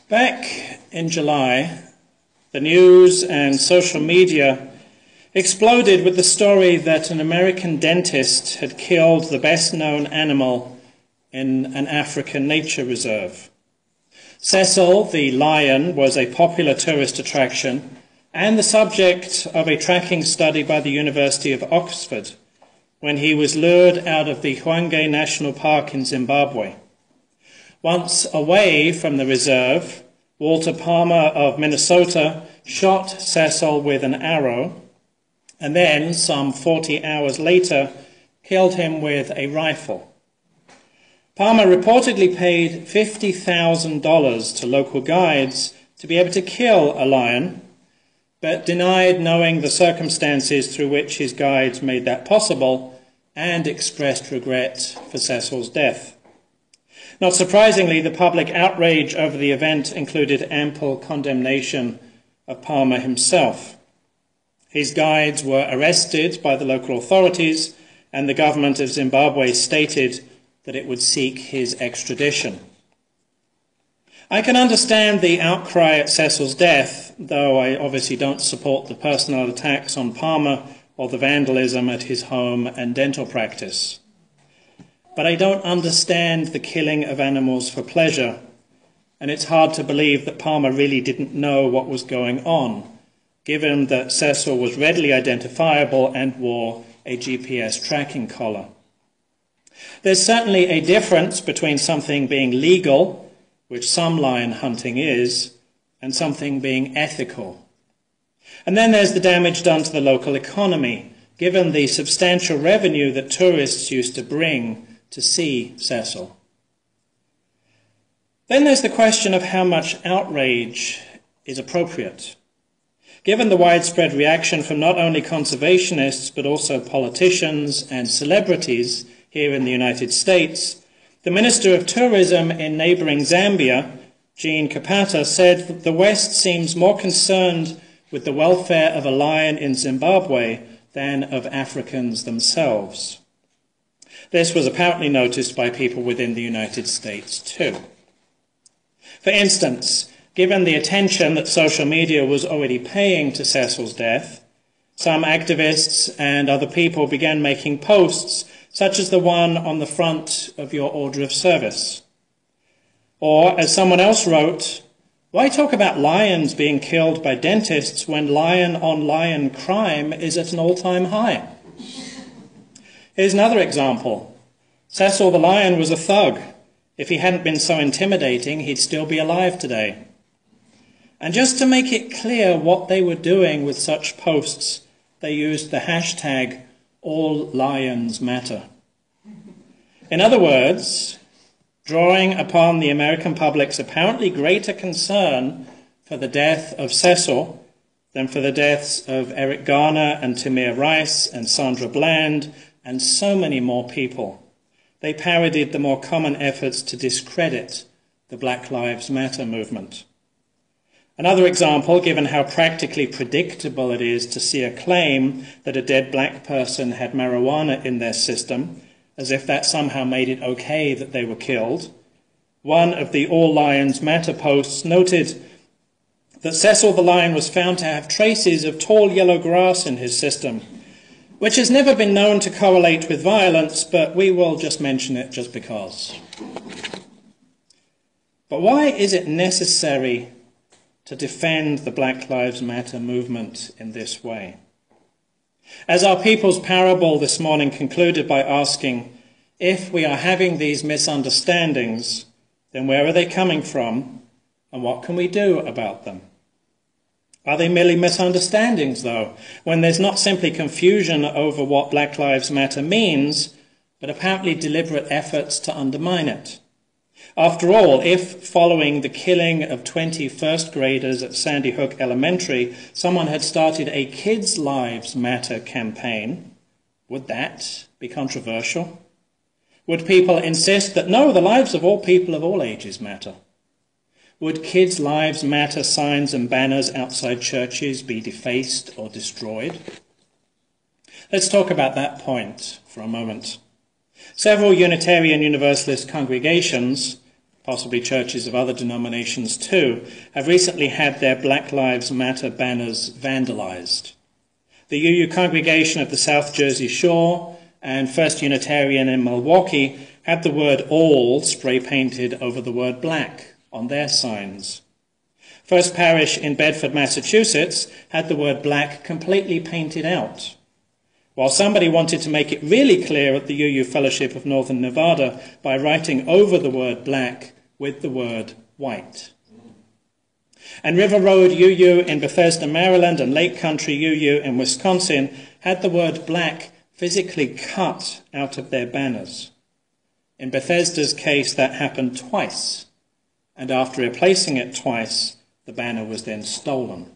Back in July, the news and social media exploded with the story that an American dentist had killed the best-known animal in an African nature reserve. Cecil the lion was a popular tourist attraction and the subject of a tracking study by the University of Oxford when he was lured out of the Hwange National Park in Zimbabwe. Once away from the reserve, Walter Palmer of Minnesota shot Cecil with an arrow and then, some 40 hours later, killed him with a rifle. Palmer reportedly paid $50,000 to local guides to be able to kill a lion, but denied knowing the circumstances through which his guides made that possible and expressed regret for Cecil's death. Not surprisingly, the public outrage over the event included ample condemnation of Palmer himself. His guides were arrested by the local authorities, and the government of Zimbabwe stated that it would seek his extradition. I can understand the outcry at Cecil's death, though I obviously don't support the personal attacks on Palmer or the vandalism at his home and dental practice. But I don't understand the killing of animals for pleasure, and it's hard to believe that Palmer really didn't know what was going on, given that Cecil was readily identifiable and wore a GPS tracking collar. There's certainly a difference between something being legal, which some lion hunting is, and something being ethical. And then there's the damage done to the local economy, given the substantial revenue that tourists used to bring to see Cecil. Then there's the question of how much outrage is appropriate. Given the widespread reaction from not only conservationists but also politicians and celebrities here in the United States, the Minister of Tourism in neighboring Zambia, Jean Kapata, said that the West seems more concerned with the welfare of a lion in Zimbabwe than of Africans themselves. This was apparently noticed by people within the United States too. For instance, given the attention that social media was already paying to Cecil's death, some activists and other people began making posts such as the one on the front of your order of service. Or, as someone else wrote, why talk about lions being killed by dentists when lion-on-lion crime is at an all-time high? Here's another example. Cecil the lion was a thug. If he hadn't been so intimidating, he'd still be alive today. And just to make it clear what they were doing with such posts, they used the hashtag #AllLionsMatter. In other words, drawing upon the American public's apparently greater concern for the death of Cecil than for the deaths of Eric Garner and Tamir Rice and Sandra Bland and so many more people, they parodied the more common efforts to discredit the Black Lives Matter movement. Another example, given how practically predictable it is to see a claim that a dead black person had marijuana in their system, as if that somehow made it okay that they were killed. One of the All Lions Matter posts noted that Cecil the lion was found to have traces of tall yellow grass in his system, which has never been known to correlate with violence, but we will just mention it just because. But why is it necessary to defend the Black Lives Matter movement in this way? As our people's parable this morning concluded by asking, if we are having these misunderstandings, then where are they coming from, and what can we do about them? Are they merely misunderstandings, though, when there's not simply confusion over what Black Lives Matter means, but apparently deliberate efforts to undermine it? After all, if following the killing of 20 first graders at Sandy Hook Elementary, someone had started a Kids' Lives Matter campaign, would that be controversial? Would people insist that, no, the lives of all people of all ages matter? Would Kids' Lives Matter signs and banners outside churches be defaced or destroyed? Let's talk about that point for a moment. Several Unitarian Universalist congregations, possibly churches of other denominations too, have recently had their Black Lives Matter banners vandalized. The UU congregation of the South Jersey Shore and First Unitarian in Milwaukee had the word all spray painted over the word black on their signs. First Parish in Bedford, Massachusetts had the word black completely painted out, while somebody wanted to make it really clear at the UU Fellowship of Northern Nevada by writing over the word black with the word white. And River Road UU in Bethesda, Maryland, and Lake Country UU in Wisconsin had the word black physically cut out of their banners. In Bethesda's case, that happened twice, and after replacing it twice, the banner was then stolen.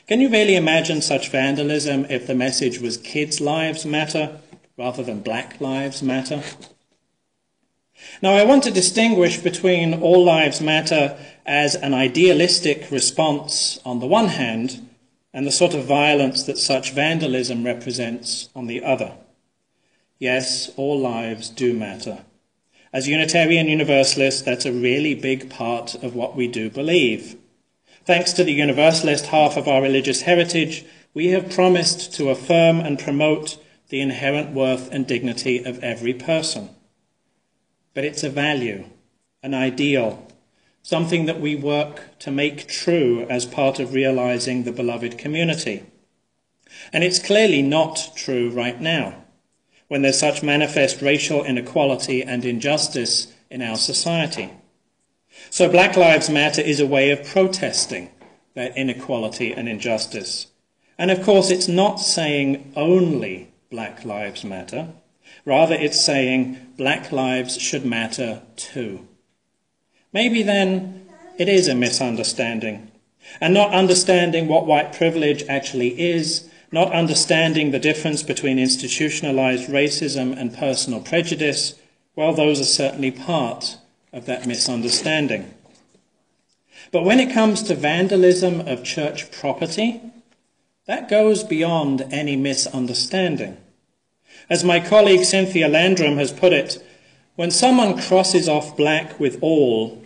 Can you really imagine such vandalism if the message was Kids' Lives Matter rather than Black Lives Matter? Now, I want to distinguish between All Lives Matter as an idealistic response on the one hand and the sort of violence that such vandalism represents on the other. Yes, all lives do matter. As Unitarian Universalists, that's a really big part of what we do believe. Thanks to the Universalist half of our religious heritage, we have promised to affirm and promote the inherent worth and dignity of every person. But it's a value, an ideal, something that we work to make true as part of realizing the beloved community. And it's clearly not true right now, when there's such manifest racial inequality and injustice in our society. So Black Lives Matter is a way of protesting that inequality and injustice. And of course, it's not saying only Black Lives Matter. Rather, it's saying black lives should matter too. Maybe then it is a misunderstanding, and not understanding what white privilege actually is, not understanding the difference between institutionalized racism and personal prejudice, well, those are certainly part of that misunderstanding. But when it comes to vandalism of church property, that goes beyond any misunderstanding. As my colleague Cynthia Landrum has put it, when someone crosses off black with all,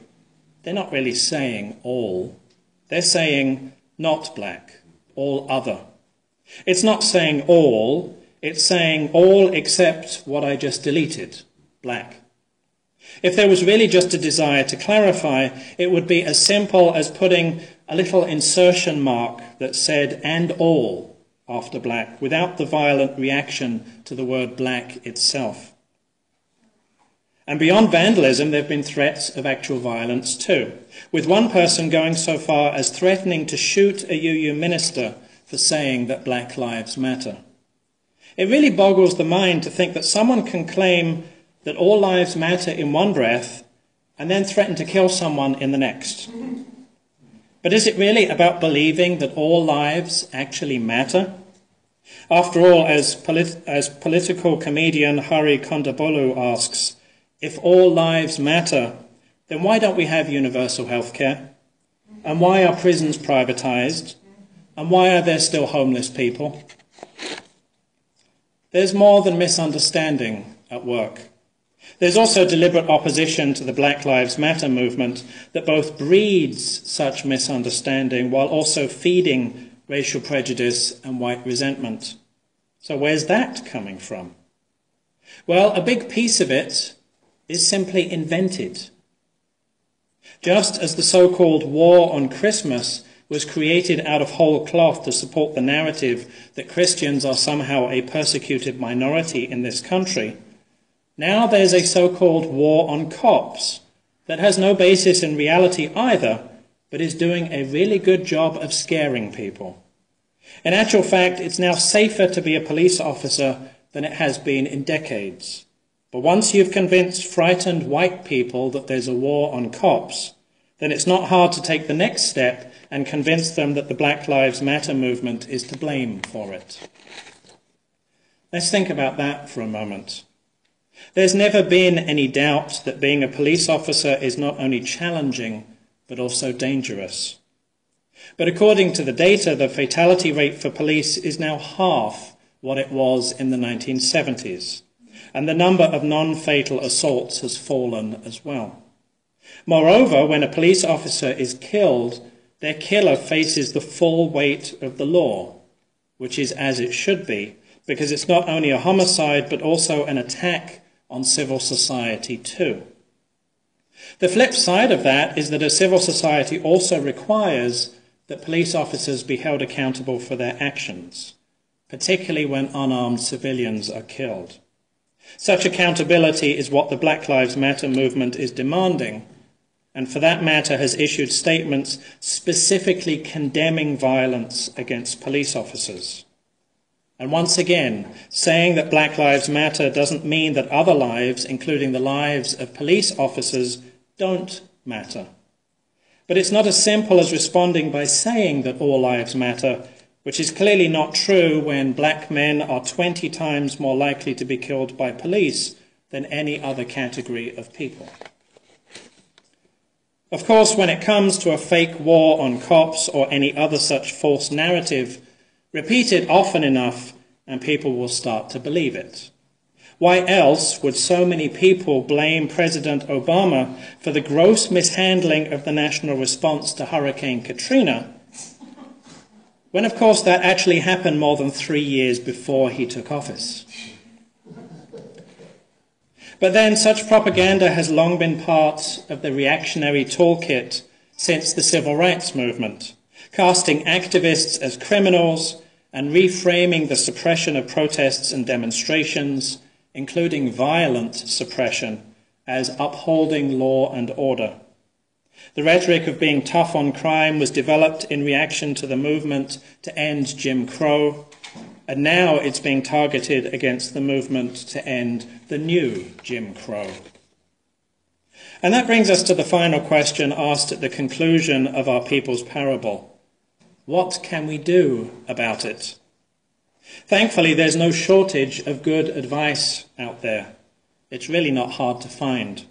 they're not really saying all. They're saying not black, all other. It's not saying all, it's saying all except what I just deleted, black. If there was really just a desire to clarify, it would be as simple as putting a little insertion mark that said "and all" after black, without the violent reaction to the word black itself. And beyond vandalism, there have been threats of actual violence too, with one person going so far as threatening to shoot a UU minister for saying that Black Lives Matter. It really boggles the mind to think that someone can claim that all lives matter in one breath and then threaten to kill someone in the next. But is it really about believing that all lives actually matter? After all, as political comedian Hari Kondabolu asks, if all lives matter, then why don't we have universal health care? And why are prisons privatized? And why are there still homeless people? There's more than misunderstanding at work. There's also deliberate opposition to the Black Lives Matter movement that both breeds such misunderstanding while also feeding racial prejudice and white resentment. So where's that coming from? Well, a big piece of it is simply invented. Just as the so-called war on Christmas was created out of whole cloth to support the narrative that Christians are somehow a persecuted minority in this country, now there's a so-called war on cops that has no basis in reality either, but is doing a really good job of scaring people. In actual fact, it's now safer to be a police officer than it has been in decades. But once you've convinced frightened white people that there's a war on cops, then it's not hard to take the next step and convince them that the Black Lives Matter movement is to blame for it. Let's think about that for a moment. There's never been any doubt that being a police officer is not only challenging, but also dangerous. But according to the data, the fatality rate for police is now half what it was in the 1970s, and the number of non-fatal assaults has fallen as well. Moreover, when a police officer is killed, their killer faces the full weight of the law, which is as it should be, because it's not only a homicide but also an attack on civil society too. The flip side of that is that a civil society also requires that police officers be held accountable for their actions, particularly when unarmed civilians are killed. Such accountability is what the Black Lives Matter movement is demanding, and for that matter has issued statements specifically condemning violence against police officers. And once again, saying that Black Lives Matter doesn't mean that other lives, including the lives of police officers, don't matter. But it's not as simple as responding by saying that all lives matter, which is clearly not true when black men are 20 times more likely to be killed by police than any other category of people. Of course, when it comes to a fake war on cops or any other such false narrative, repeat it often enough and people will start to believe it. Why else would so many people blame President Obama for the gross mishandling of the national response to Hurricane Katrina, when of course that actually happened more than 3 years before he took office? But then such propaganda has long been part of the reactionary toolkit since the civil rights movement, casting activists as criminals and reframing the suppression of protests and demonstrations, including violent suppression, as upholding law and order. The rhetoric of being tough on crime was developed in reaction to the movement to end Jim Crow, and now it's being targeted against the movement to end the new Jim Crow. And that brings us to the final question asked at the conclusion of our people's parable. What can we do about it? Thankfully, there's no shortage of good advice out there. It's really not hard to find.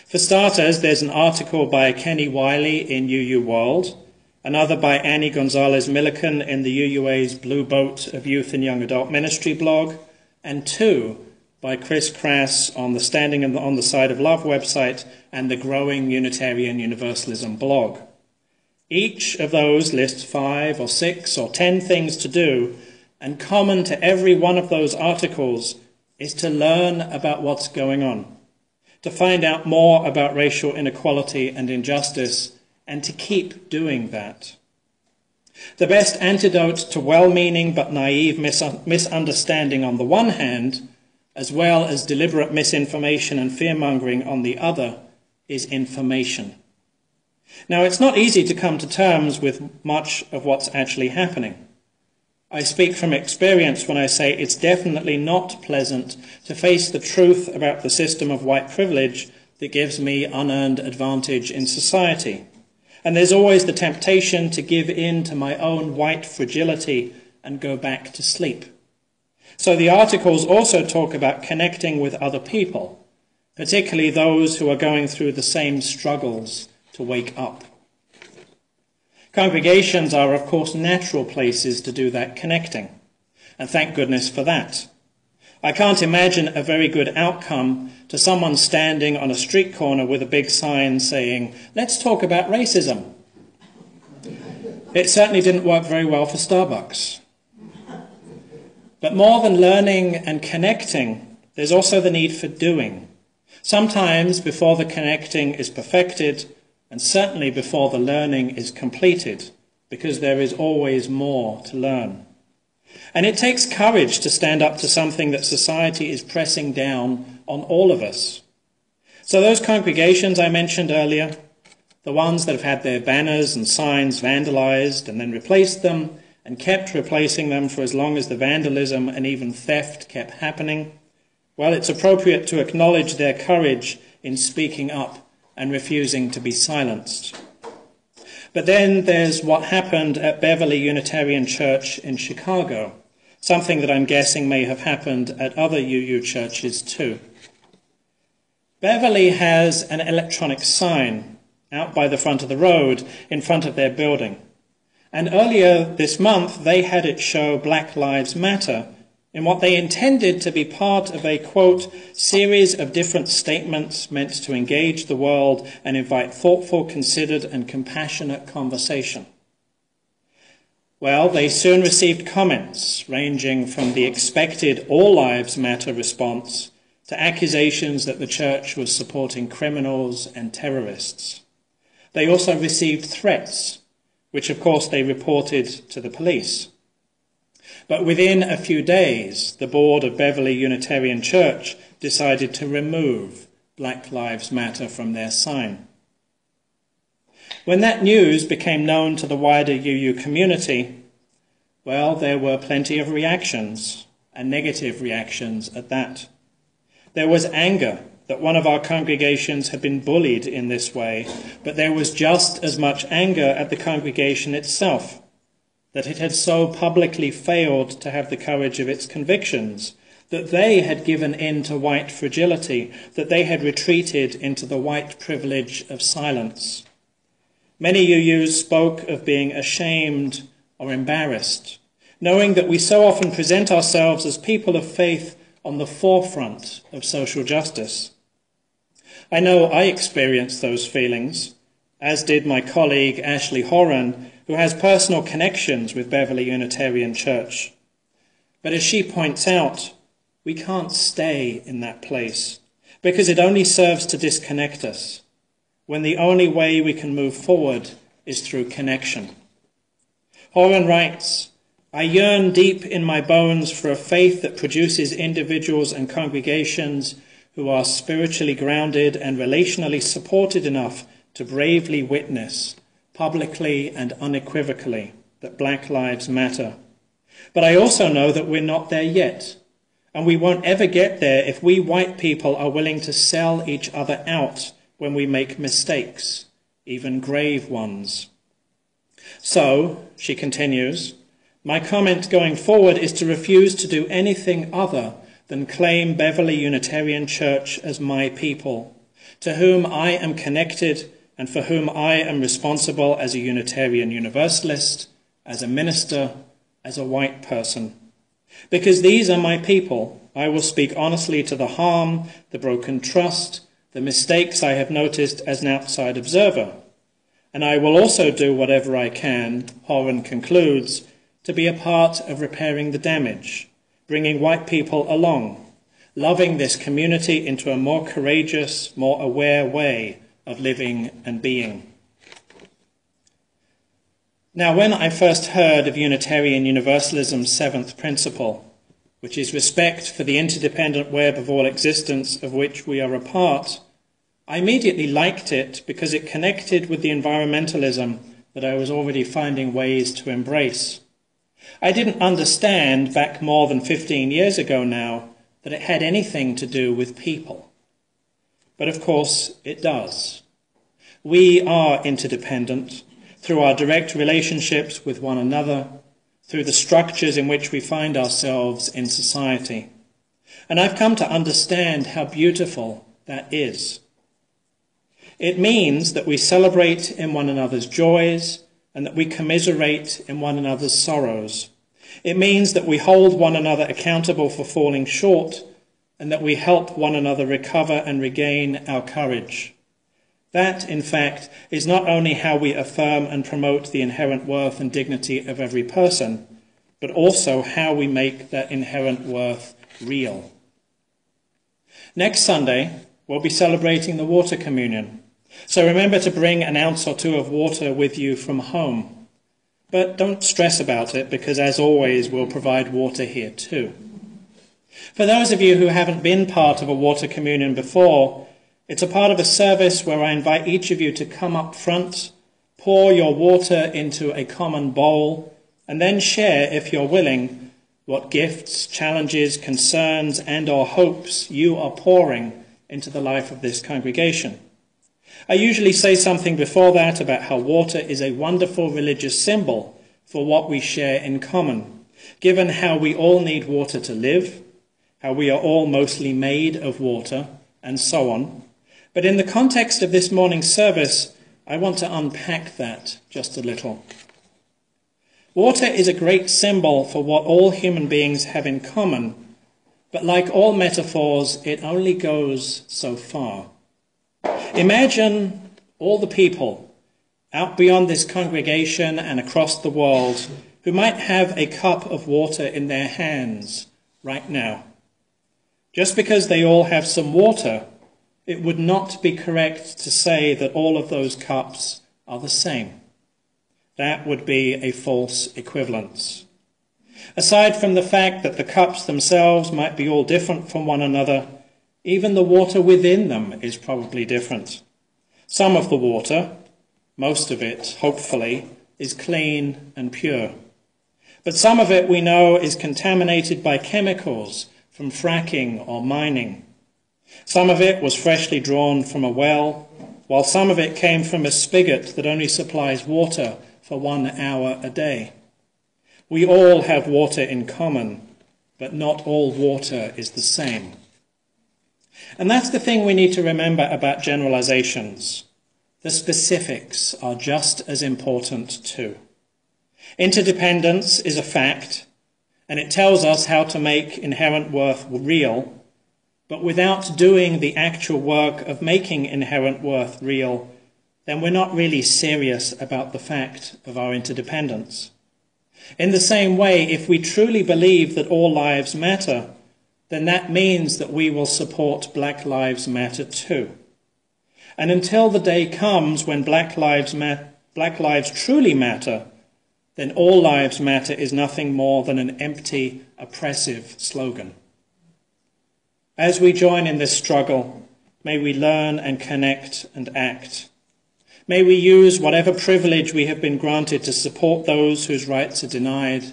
For starters, there's an article by Kenny Wiley in UU World, another by Annie Gonzalez-Milliken in the UUA's Blue Boat of Youth and Young Adult Ministry blog, and 2 by Chris Crass on the Standing on the Side of Love website and the Growing Unitarian Universalism blog. Each of those lists 5 or 6 or 10 things to do, and common to every one of those articles is to learn about what's going on, to find out more about racial inequality and injustice, and to keep doing that. The best antidote to well-meaning but naive misunderstanding on the one hand, as well as deliberate misinformation and fear-mongering on the other, is information. Now, it's not easy to come to terms with much of what's actually happening. I speak from experience when I say it's definitely not pleasant to face the truth about the system of white privilege that gives me unearned advantage in society. And there's always the temptation to give in to my own white fragility and go back to sleep. So the articles also talk about connecting with other people, particularly those who are going through the same struggles to wake up. Congregations are, of course, natural places to do that connecting, and thank goodness for that. I can't imagine a very good outcome to someone standing on a street corner with a big sign saying, "Let's talk about racism." It certainly didn't work very well for Starbucks. But more than learning and connecting, there's also the need for doing. Sometimes before the connecting is perfected, and certainly before the learning is completed, because there is always more to learn. And it takes courage to stand up to something that society is pressing down on all of us. So those congregations I mentioned earlier, the ones that have had their banners and signs vandalized and then replaced them and kept replacing them for as long as the vandalism and even theft kept happening, well, it's appropriate to acknowledge their courage in speaking up and refusing to be silenced. But then there's what happened at Beverly Unitarian Church in Chicago, something that I'm guessing may have happened at other UU churches too. Beverly has an electronic sign out by the front of the road in front of their building. And earlier this month, they had it show Black Lives Matter in what they intended to be part of a, quote, series of different statements meant to engage the world and invite thoughtful, considered, and compassionate conversation. Well, they soon received comments ranging from the expected all lives matter response to accusations that the church was supporting criminals and terrorists. They also received threats, which of course they reported to the police. But within a few days, the board of Beverley Unitarian Church decided to remove Black Lives Matter from their sign. When that news became known to the wider UU community, well, there were plenty of reactions, and negative reactions at that. There was anger that one of our congregations had been bullied in this way, but there was just as much anger at the congregation itself, that it had so publicly failed to have the courage of its convictions, that they had given in to white fragility, that they had retreated into the white privilege of silence. Many UUs spoke of being ashamed or embarrassed, knowing that we so often present ourselves as people of faith on the forefront of social justice. I know I experienced those feelings, as did my colleague Ashley Horan, who has personal connections with Beverley Unitarian Church. But as she points out, we can't stay in that place because it only serves to disconnect us, when the only way we can move forward is through connection. Horan writes, "I yearn deep in my bones for a faith that produces individuals and congregations who are spiritually grounded and relationally supported enough to bravely witness, publicly and unequivocally, that Black Lives Matter. But I also know that we're not there yet, and we won't ever get there if we white people are willing to sell each other out when we make mistakes, even grave ones." So, she continues, "My comment going forward is to refuse to do anything other than claim Beverley Unitarian Church as my people, to whom I am connected and for whom I am responsible as a Unitarian Universalist, as a minister, as a white person. Because these are my people, I will speak honestly to the harm, the broken trust, the mistakes I have noticed as an outside observer. And I will also do whatever I can," Horan concludes, "to be a part of repairing the damage, bringing white people along, loving this community into a more courageous, more aware way of living and being." Now, when I first heard of Unitarian Universalism's seventh principle, which is respect for the interdependent web of all existence of which we are a part, I immediately liked it because it connected with the environmentalism that I was already finding ways to embrace. I didn't understand back more than 15 years ago now that it had anything to do with people. But of course it does. We are interdependent through our direct relationships with one another, through the structures in which we find ourselves in society. And I've come to understand how beautiful that is. It means that we celebrate in one another's joys and that we commiserate in one another's sorrows. It means that we hold one another accountable for falling short and that we help one another recover and regain our courage. That, in fact, is not only how we affirm and promote the inherent worth and dignity of every person, but also how we make that inherent worth real. Next Sunday, we'll be celebrating the water communion. So remember to bring an ounce or two of water with you from home. But don't stress about it because, as always, we'll provide water here too. For those of you who haven't been part of a water communion before, it's a part of a service where I invite each of you to come up front, pour your water into a common bowl, and then share, if you're willing, what gifts, challenges, concerns, and/or hopes you are pouring into the life of this congregation. I usually say something before that about how water is a wonderful religious symbol for what we share in common, given how we all need water to live, how we are all mostly made of water, and so on. But in the context of this morning's service, I want to unpack that just a little. Water is a great symbol for what all human beings have in common, but like all metaphors, it only goes so far. Imagine all the people out beyond this congregation and across the world who might have a cup of water in their hands right now. Just because they all have some water, it would not be correct to say that all of those cups are the same. That would be a false equivalence. Aside from the fact that the cups themselves might be all different from one another, even the water within them is probably different. Some of the water, most of it, hopefully, is clean and pure. But some of it, we know, is contaminated by chemicals from fracking or mining. Some of it was freshly drawn from a well, while some of it came from a spigot that only supplies water for 1 hour a day. We all have water in common, but not all water is the same. And that's the thing we need to remember about generalizations. The specifics are just as important too. Interdependence is a fact, and it tells us how to make inherent worth real, but without doing the actual work of making inherent worth real, then we're not really serious about the fact of our interdependence. In the same way, if we truly believe that all lives matter, then that means that we will support Black Lives Matter too. And until the day comes when Black lives truly matter, then all lives matter is nothing more than an empty, oppressive slogan. As we join in this struggle, may we learn and connect and act. May we use whatever privilege we have been granted to support those whose rights are denied,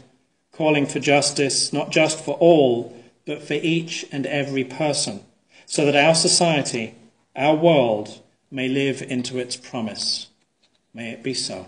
calling for justice not just for all, but for each and every person, so that our society, our world, may live into its promise. May it be so.